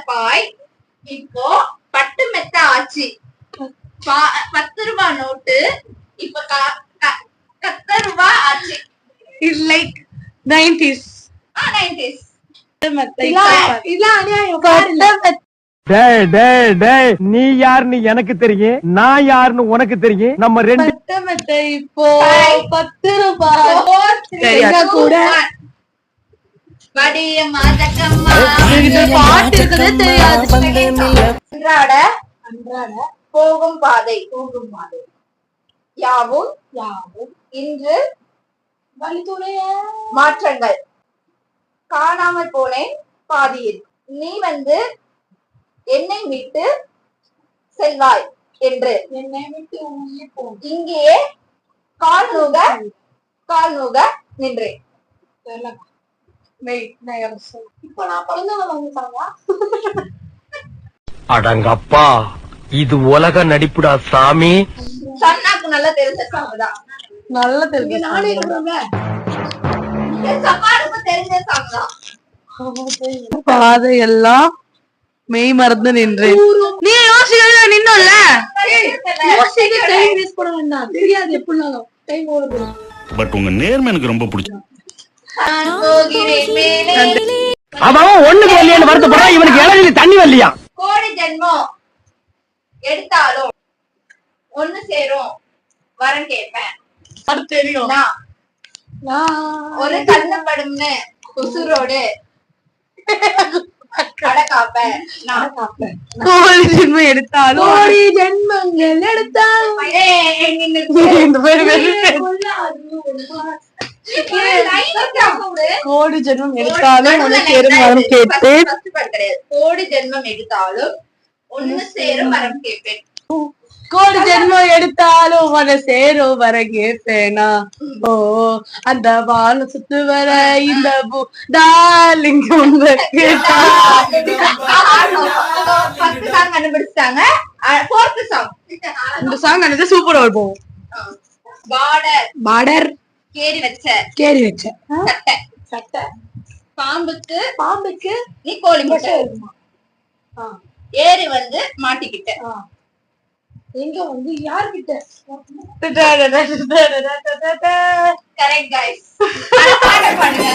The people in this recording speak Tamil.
பாய் இப்போ பட்டு மெத்த ஆச்சு. 10 ரூபாய் நோட்டு இப்ப 10 ரூபாய் ஆச்சு. It's like 90s. 90s. நீ யாருன்னு எனக்கு தெரியும், நான் யாருன்னு உனக்கு தெரியும். நம்ம ரெண்டு இப்போ 10 ரூபாய் கூட அன்றாட போகும் பாதை யாவும் இன்று மாற்றங்கள். காணாமல் போனேன் பாதியில், நீ வந்து என்னை விட்டு செல்வாய் என்று இங்கேயே கால் நூக நின்றேன். அடங்கப்பா, இது உலக நடிப்புடா சாமி. சன்னாக்கு நல்லா தெரிஞ்ச சாங் தான். நல்லா தெரிஞ்ச சாங் தான். பாதையெல்லாம் மெய் மறந்து நின்றேன். நீ யோசிக்க நின்னோல்ல, தெரியாது எப்படினாலும். பட் உங்க நேர்மை எனக்கு ரொம்ப பிடிச்சது. அவன் ஒண்ணுக்கு வரலையான்னு வருத்தப்படுறான். இவனுக்கு இளநிலை தண்ணி வரலையா? கோடி ஜென்மம் எடுத்தாலும் ஒண்ணு சேரும் வரம் கேட்பேன். தெரியும் ஒரு கண்ணப்படும்னு உசுரோடு காப்பேன். கோடி ஜென்மம் எடுத்தாலும் கோடி ஜென்மங்கள் எடுத்தாலும் கோடி ஜென்மம் எடுத்தாலும் ஒன்னு சேரும் வரம் கேட்பேன். கோடி ஜென்மம் எடுத்தாலும் ஒன்னு சேரும் வரம் கேட்பேன். கோடி ஜென்மம் எடுத்தாலும் உன சேரும் வர கேட்பேனா. ஓ அந்த வாழ சுத்து வர இந்த டார்லிங் கண்டுபிடிச்சாங்க. இந்த சாங் எனக்கு சூப்பரா இருக்கும். பார்டர் கேரி வச்ச சட்டை பாம்புக்கு நீ கோழி முட்டை. ஏறி வந்து மாட்டிக்கிட்ட. எங்க வந்து யார்கிட்ட? Correct guys. பாடுங்க.